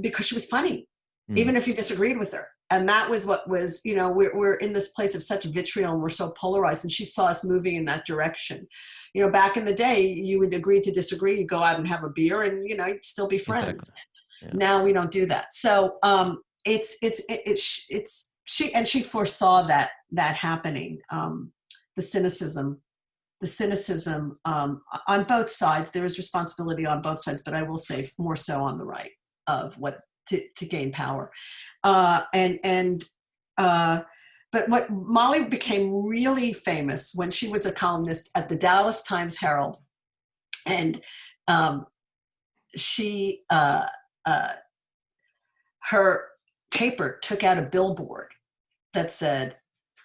because she was funny, even if you disagreed with her. And that was what was, we're in this place of such vitriol, and we're so polarized, and she saw us moving in that direction. Back in the day, you would agree to disagree, you go out and have a beer, and, you'd still be friends. Exactly. Yeah. Now we don't do that. So she foresaw that happening. The cynicism on both sides. There is responsibility on both sides, but I will say more so on the right of what to gain power. But what Molly became really famous when she was a columnist at the Dallas Times Herald, and her paper took out a billboard that said,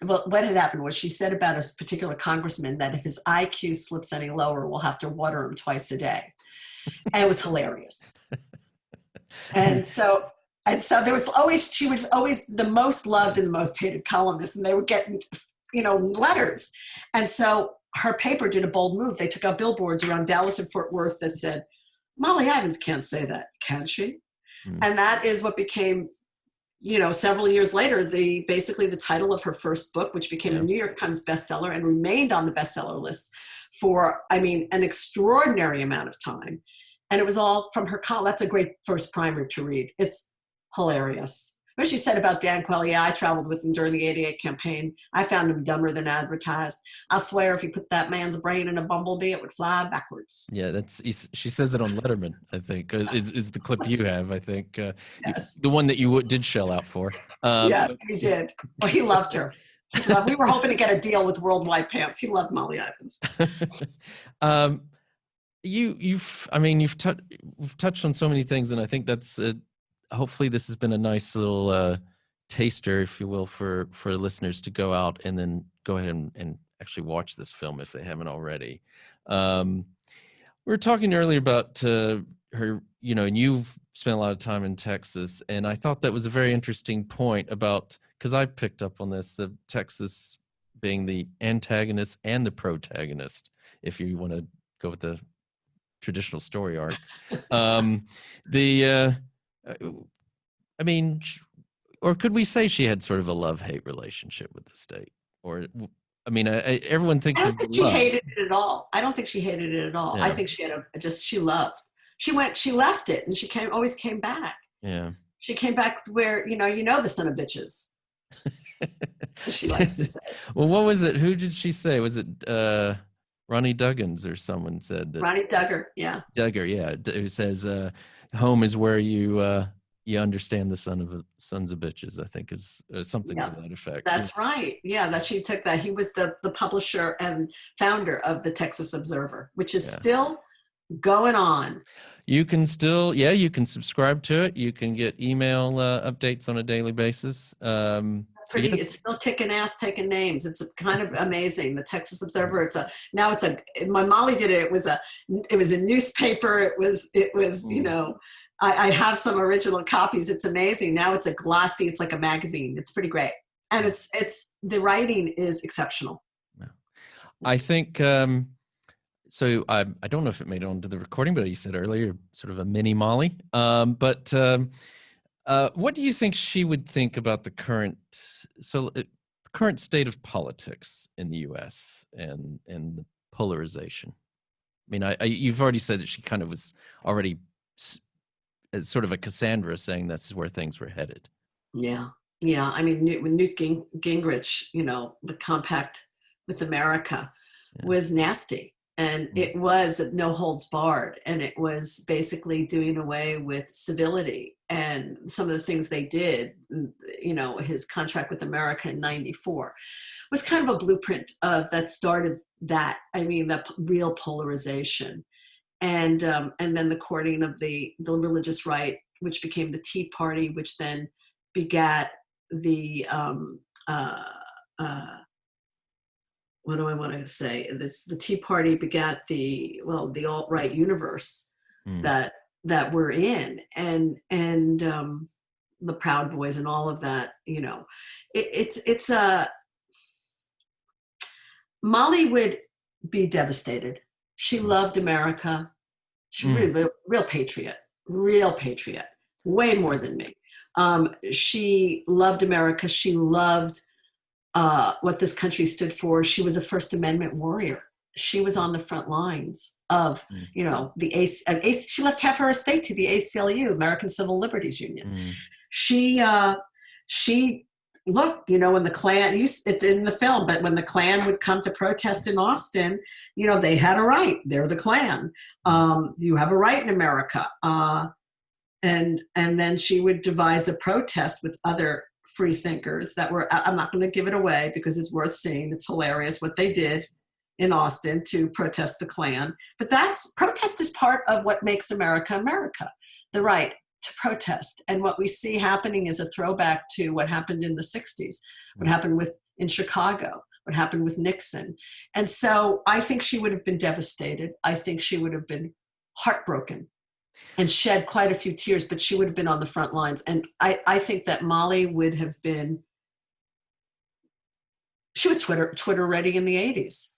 well, what had happened was she said about a particular congressman that if his IQ slips any lower, we'll have to water him twice a day. And it was hilarious. And so she was always the most loved and the most hated columnist, and they would get, letters. And so her paper did a bold move. They took out billboards around Dallas and Fort Worth that said, Molly Ivins can't say that, can she? And that is what became, several years later, basically the title of her first book, which became a New York Times bestseller and remained on the bestseller list for, an extraordinary amount of time. And it was all from her column. That's a great first primer to read. It's hilarious. What she said about Dan Quayle, I traveled with him during the 88 campaign. I found him dumber than advertised. I swear if you put that man's brain in a bumblebee, it would fly backwards. Yeah, she says it on Letterman, I think, is the clip you have, I think. Yes. The one that you did shell out for. Yes, he did. Well, he loved her. We were hoping to get a deal with Worldwide Pants. He loved Molly Ivins. We've touched on so many things, and I think that's hopefully this has been a nice little taster, if you will, for listeners to go out and then go ahead and actually watch this film if they haven't already. We were talking earlier about her, you know, and you've spent a lot of time in Texas, and I thought that was a very interesting point about, because I picked up on this, the Texas being the antagonist and the protagonist, if you want to go with the traditional story arc. I mean, or could we say she had sort of a love-hate relationship with the state? Or, I mean, everyone thinks I of don't think she love. hated it at all. I don't think she hated it at all. Yeah. I think she had she loved. She left it, and she always came back. Yeah. She came back where, you know the son of bitches. She likes to say. Well, what was it? Who did she say? Was it Ronnie Duggins or someone said that? Ronnie Duggar, yeah. Duggar, yeah. Who says home is where you understand the sons of bitches, I think is something to that effect. That's right. Yeah, that she took that. He was the publisher and founder of the Texas Observer, which is still going on. You can still, you can subscribe to it. You can get email updates on a daily basis. It's still kicking ass, taking names. It's kind of amazing. The Texas Observer. When Molly did it, it was a newspaper. It was you know, I have some original copies. It's amazing. Now it's a glossy. It's like a magazine. It's pretty great, and it's the writing is exceptional. I think. So I don't know if it made it onto the recording, but you said earlier, sort of a mini Molly. But what do you think she would think about the current state of politics in the U.S. and the polarization? I mean, you've already said that she kind of was already as sort of a Cassandra, saying that's where things were headed. Yeah. I mean, Newt Gingrich, you know, the compact with America was nasty. And it was no holds barred, and it was basically doing away with civility. And some of the things they did, you know, his contract with America in '94 was kind of a blueprint that started that. I mean, the real polarization, and then the courting of the religious right, which became the Tea Party, which then begat the what do I want to say? The Tea Party begat the alt-right universe that we're in, and the Proud Boys and all of that. You know, it's Molly would be devastated. She loved America. She real patriot, way more than me. She loved America. She loved what this country stood for. She was a First Amendment warrior. She was on the front lines of, you know, she left half her estate to the ACLU, American Civil Liberties Union. She look, you know, when the Klan, it's in the film, but when the Klan would come to protest in Austin, you know, they had a right. They're the Klan. You have a right in America. And then she would devise a protest with other free thinkers that were, I'm not going to give it away because it's worth seeing. It's hilarious what they did in Austin to protest the Klan. But protest is part of what makes America, America, the right to protest. And what we see happening is a throwback to what happened in the 60s, what happened in Chicago, what happened with Nixon. And so I think she would have been devastated. I think she would have been heartbroken and shed quite a few tears, but she would have been on the front lines. And I think that Molly would have been, she was Twitter ready in the 80s.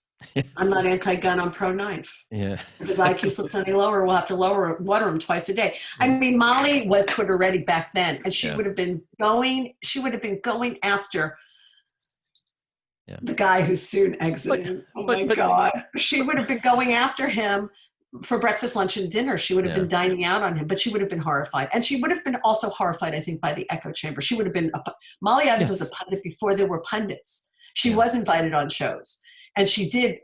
I'm not anti-gun, I'm pro-knife. Yeah. If his IQ slips any lower, we'll have to water him twice a day. I mean, Molly was Twitter ready back then, and she would have been going after the guy who's soon exiting. My God. She would have been going after him for breakfast, lunch, and dinner. She would have been dining out on him, but she would have been horrified. And she would have been also horrified, I think, by the echo chamber. She would have been, Molly Ivins was a pundit before there were pundits. She was invited on shows. And she did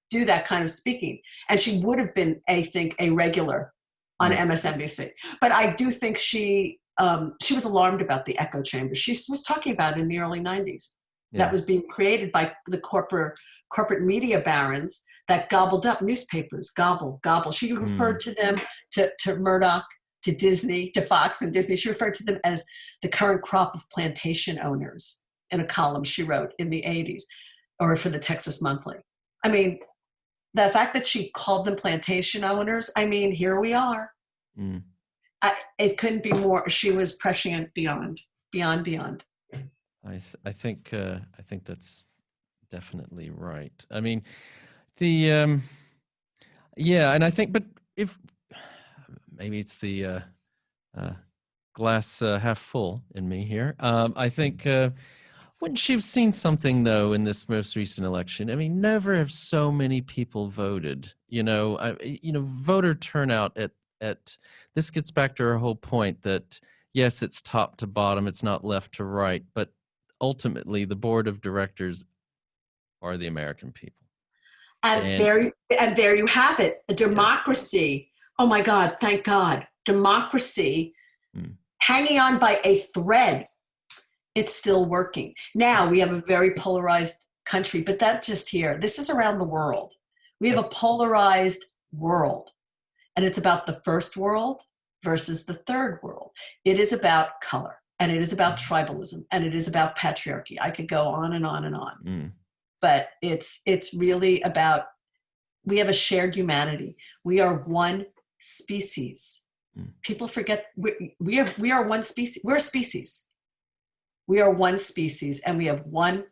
do that kind of speaking. And she would have been, I think, a regular on MSNBC. But I do think she was alarmed about the echo chamber. She was talking about it in the early 90s. That was being created by the corporate media barons that gobbled up newspapers, gobble. She referred to them, to Murdoch, to Disney, to Fox and Disney. She referred to them as the current crop of plantation owners in a column she wrote in the 80s, or for the Texas Monthly. I mean, the fact that she called them plantation owners, I mean, here we are. Mm. It couldn't be more. She was prescient beyond. I think that's definitely right. I mean, the yeah, and I think, but if maybe it's the glass half full in me here. I think wouldn't she have seen something though in this most recent election? I mean, never have so many people voted. Voter turnout at this gets back to her whole point that yes, it's top to bottom, it's not left to right, but ultimately the board of directors are the American people. And there you have it, a democracy. Oh my God, thank God. Democracy hanging on by a thread. It's still working. Now we have a very polarized country, but that's just here. This is around the world. We have a polarized world, and it's about the first world versus the third world. It is about color, and it is about tribalism, and it is about patriarchy. I could go on and on and on. But it's really about, we have a shared humanity. We are one species. People forget we are one species. We're a species. We are one species, and we have one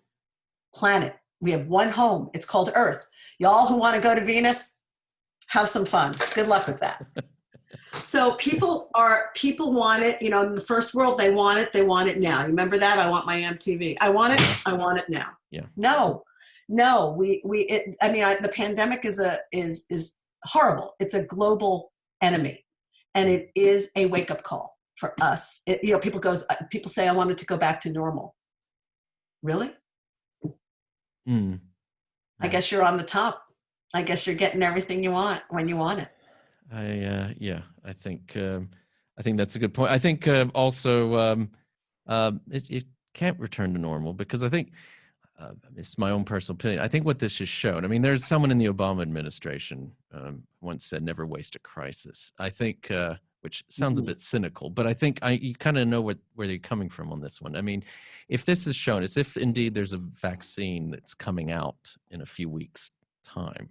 planet. We have one home. It's called Earth. Y'all who want to go to Venus, have some fun. Good luck with that. So people want it, in the first world, they want it now. Remember that? I want my MTV. I want it now. Yeah. No, the pandemic is horrible. It's a global enemy, and it is a wake-up call for us. People say, I wanted to go back to normal. Really? I guess you're on the top. I guess you're getting everything you want when you want it. I think that's a good point. I think also it can't return to normal because I think it's my own personal opinion. I think what this has shown, I mean, there's someone in the Obama administration once said, never waste a crisis. I think, which sounds a bit cynical, but I think you kind of know where they're coming from on this one. I mean, if this is shown, as if indeed there's a vaccine that's coming out in a few weeks' time,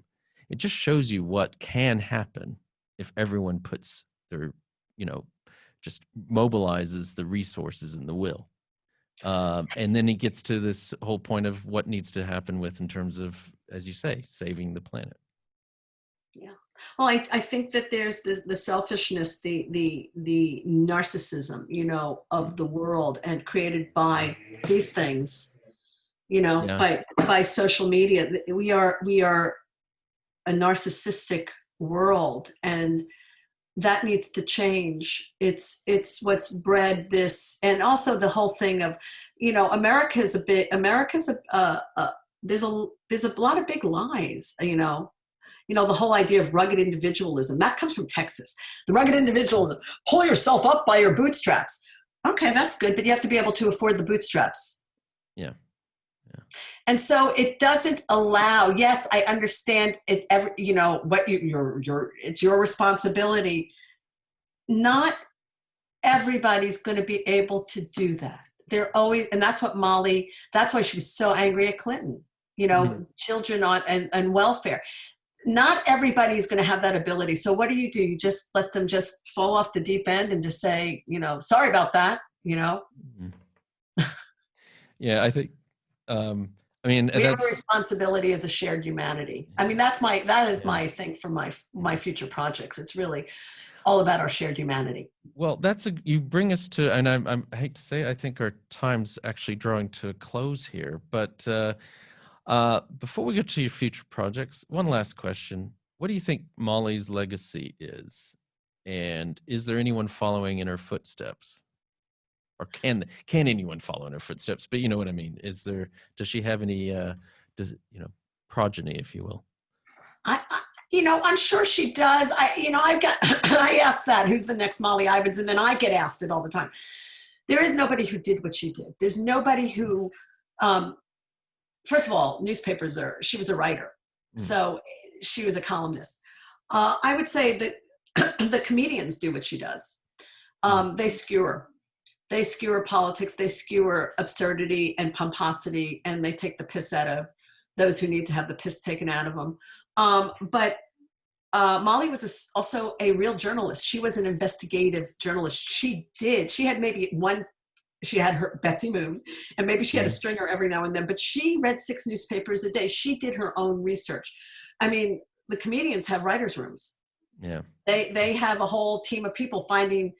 it just shows you what can happen if everyone puts their, just mobilizes the resources and the will. And then it gets to this whole point of what needs to happen in terms of, as you say, saving the planet. Yeah. Well, I think that there's the selfishness, the narcissism, of the world, and created by these things, by social media. We are a narcissistic world, and that needs to change. It's what's bred this, and also the whole thing of, America's there's a lot of big lies, the whole idea of rugged individualism, that comes from Texas. The rugged individualism, pull yourself up by your bootstraps. Okay, that's good, but you have to be able to afford the bootstraps. Yeah. And so it doesn't allow, yes, I understand it, what it's your responsibility. Not everybody's going to be able to do that. They're always, and that's why she was so angry at Clinton, children and welfare. Not everybody's going to have that ability. So what do? You just let them just fall off the deep end and just say, sorry about that, Yeah, I think, we have a responsibility as a shared humanity. I mean, that is my thing for my future projects. It's really all about our shared humanity. Well, you bring us to, and I hate to say, I think our time's actually drawing to a close here, but before we get to your future projects, one last question. What do you think Molly's legacy is? And is there anyone following in her footsteps? Or can anyone follow in her footsteps? But you know what I mean. Does she have any progeny, if you will? I'm sure she does. I asked that, who's the next Molly Ivins? And then I get asked it all the time. There is nobody who did what she did. There's nobody who, first of all, she was a writer. So she was a columnist. I would say that the comedians do what she does. They skewer. They skewer politics, they skewer absurdity and pomposity, and they take the piss out of those who need to have the piss taken out of them. But Molly was also a real journalist. She was an investigative journalist. She had maybe she had her Betsy Moon, and maybe she had a stringer every now and then, but she read 6 newspapers a day. She did her own research. I mean, the comedians have writers' rooms. Yeah. They have a whole team of people finding,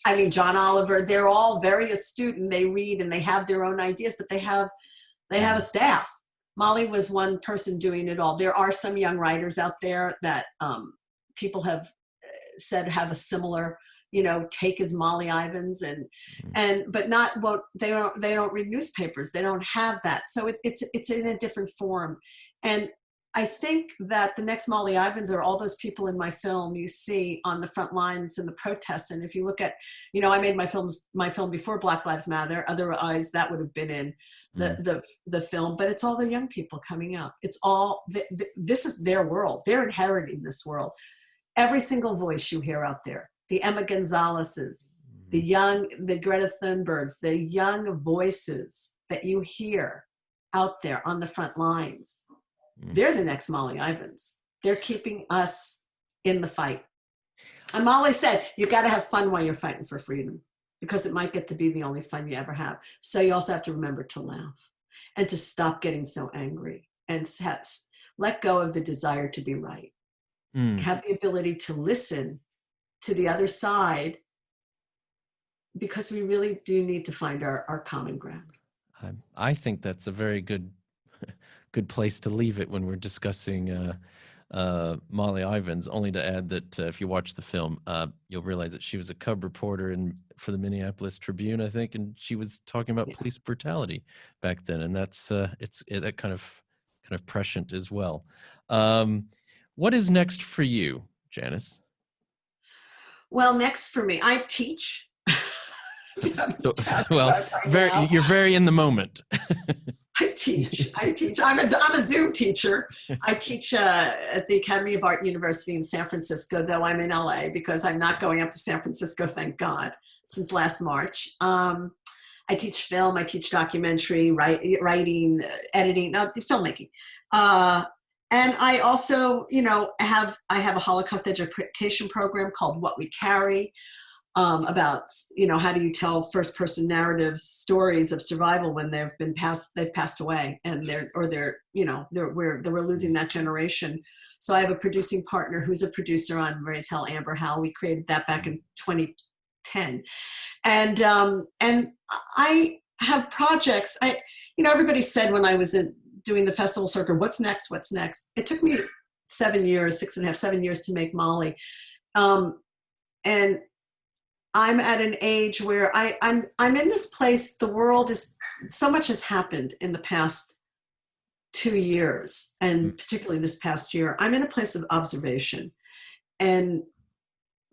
I mean, John Oliver, they're all very astute and they read and they have their own ideas, but they have a staff. Molly was one person doing it all. There are some young writers out there that people have said have a similar, take as Molly Ivins but not, well, they don't read newspapers. They don't have that. So it's in a different form. And I think that the next Molly Ivins are all those people in my film you see on the front lines in the protests. And if you look at, I made my film before Black Lives Matter. Otherwise, that would have been in the film. But it's all the young people coming up. It's all this is their world. They're inheriting this world. Every single voice you hear out there, the Emma Gonzalez's, the Greta Thunbergs, the young voices that you hear out there on the front lines. They're the next Molly Ivins. They're keeping us in the fight. And Molly said, you got to have fun while you're fighting for freedom, because it might get to be the only fun you ever have. So you also have to remember to laugh and to stop getting so angry and let go of the desire to be right. Have the ability to listen to the other side, because we really do need to find our common ground. I think that's a very good place to leave it when we're discussing Molly Ivins. Only to add that if you watch the film, you'll realize that she was a cub reporter for the Minneapolis Tribune, I think, and she was talking about police brutality back then, and that's that kind of prescient as well. What is next for you, Janice? Well, next for me, I teach. So, well, you're very in the moment. I teach. I'm a Zoom teacher. I teach at the Academy of Art University in San Francisco, though I'm in LA because I'm not going up to San Francisco, thank God, since last March. I teach film. I teach documentary, writing, editing, filmmaking. And I also, I have a Holocaust education program called What We Carry. About how do you tell first-person narrative stories of survival when they've passed away, and we're losing that generation. So I have a producing partner who's a producer on Raise Hell, Amber Hell. We created that back in 2010, and I have projects. Everybody said when I was doing the festival circuit, what's next? What's next? It took me 7 years, 6.5, 7 years to make Molly, and I'm at an age where I'm in this place. The world is, so much has happened in the past 2 years, and particularly this past year. I'm in a place of observation, and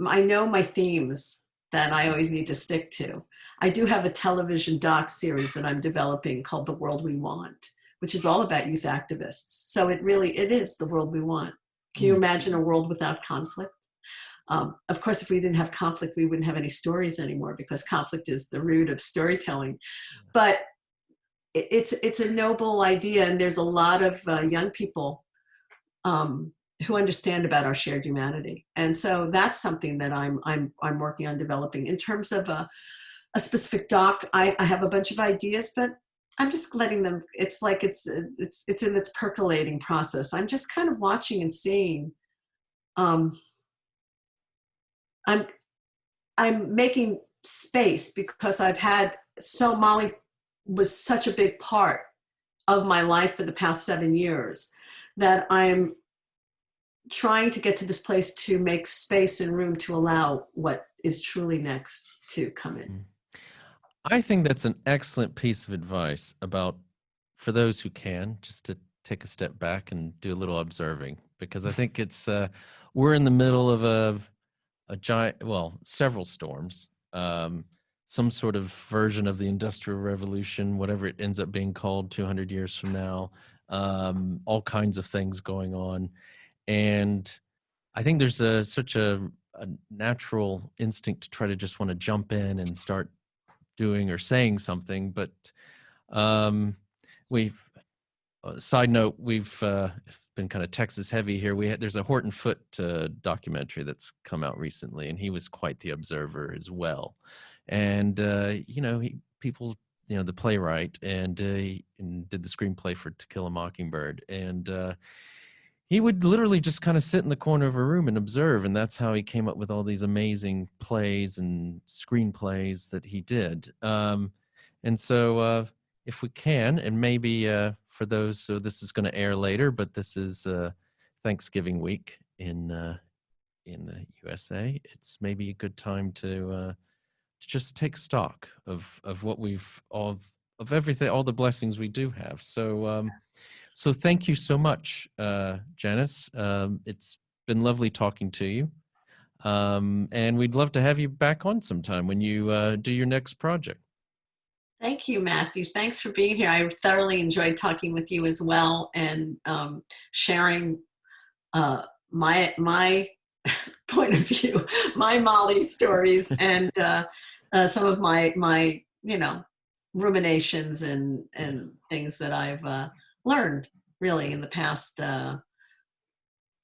I know my themes that I always need to stick to. I do have a television doc series that I'm developing called The World We Want, which is all about youth activists. So it is the world we want. Can you imagine a world without conflict? Of course, if we didn't have conflict, we wouldn't have any stories anymore, because conflict is the root of storytelling. But it's a noble idea, and there's a lot of young people who understand about our shared humanity, and so that's something that I'm working on developing. In terms of a specific doc, I have a bunch of ideas, but I'm just letting them. It's like it's in its percolating process. I'm just kind of watching and seeing. I'm making space because Molly was such a big part of my life for the past 7 years that I'm trying to get to this place to make space and room to allow what is truly next to come in. I think that's an excellent piece of advice for those who can, just to take a step back and do a little observing, because I think we're in the middle of a giant, several storms, some sort of version of the Industrial Revolution, whatever it ends up being called 200 years from now, all kinds of things going on. And I think there's such a a natural instinct to try to just want to jump in and start doing or saying something. But we've side note, we've been kind of Texas heavy here. There's a Horton Foote documentary that's come out recently, and he was quite the observer as well. And people, the playwright, and did the screenplay for To Kill a Mockingbird, and he would literally just kind of sit in the corner of a room and observe, and that's how he came up with all these amazing plays and screenplays that he did. And so if we can, and maybe for those, so this is going to air later, but this is Thanksgiving week in the USA. It's maybe a good time to just take stock of what we've of everything, all the blessings we do have. So so thank you so much, Janice. It's been lovely talking to you, and we'd love to have you back on sometime when you do your next project. Thank you, Matthew. Thanks for being here. I thoroughly enjoyed talking with you as well, and sharing my point of view, my Molly stories, and some of my ruminations and things that I've learned really in the past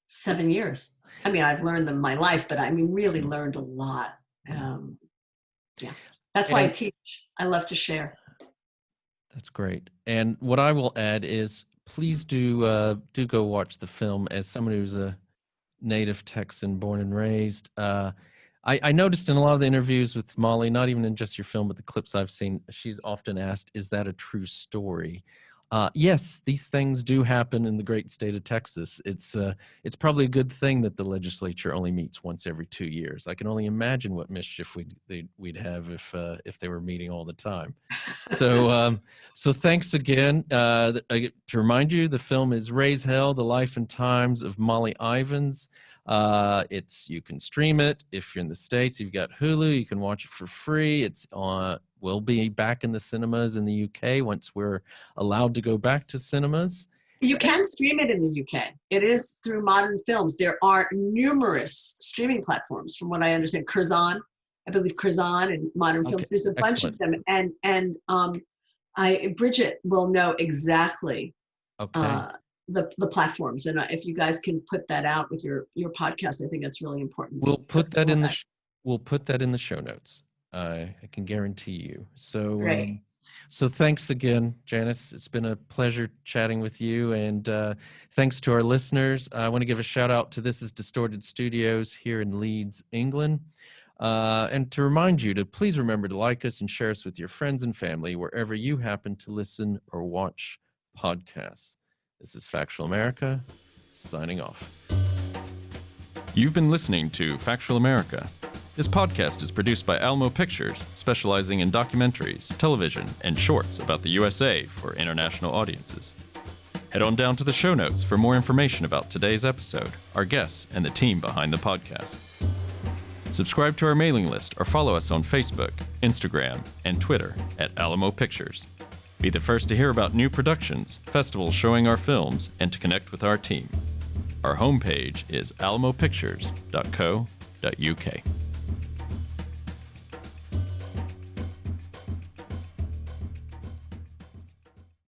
7 years. I mean, I've learned them in my life, but I mean, really learned a lot. That's why I teach. I love to share. That's great. And what I will add is, please do go watch the film. As someone who's a native Texan, born and raised, I noticed in a lot of the interviews with Molly, not even in just your film, but the clips I've seen, she's often asked, "Is that a true story?" Yes, these things do happen in the great state of Texas. It's probably a good thing that the legislature only meets once every 2 years. I can only imagine what mischief we'd have if they were meeting all the time. So so thanks again. To remind you, the film is Raise Hell: The Life and Times of Molly Ivins. You can stream it if you're in the States. You've got Hulu. You can watch it for free. It's on. We'll be back in the cinemas in the UK once we're allowed to go back to cinemas. You can stream it in the UK. It is through Modern Films. There are numerous streaming platforms, from what I understand. Curzon, I believe Curzon and Modern Films. There's a bunch of them, and Bridget will know exactly the platforms. And if you guys can put that out with your podcast, I think that's really important. We'll put that in we'll put that in the show notes. I can guarantee you. So, so thanks again, Janice. It's been a pleasure chatting with you, and thanks to our listeners. I want to give a shout out to This Is Distorted Studios here in Leeds, England, and to remind you to please remember to like us and share us with your friends and family wherever you happen to listen or watch podcasts. This is Factual America, signing off. You've been listening to Factual America. This podcast is produced by Alamo Pictures, specializing in documentaries, television, and shorts about the USA for international audiences. Head on down to the show notes for more information about today's episode, our guests, and the team behind the podcast. Subscribe to our mailing list or follow us on Facebook, Instagram, and Twitter at Alamo Pictures. Be the first to hear about new productions, festivals showing our films, and to connect with our team. Our homepage is alamopictures.co.uk.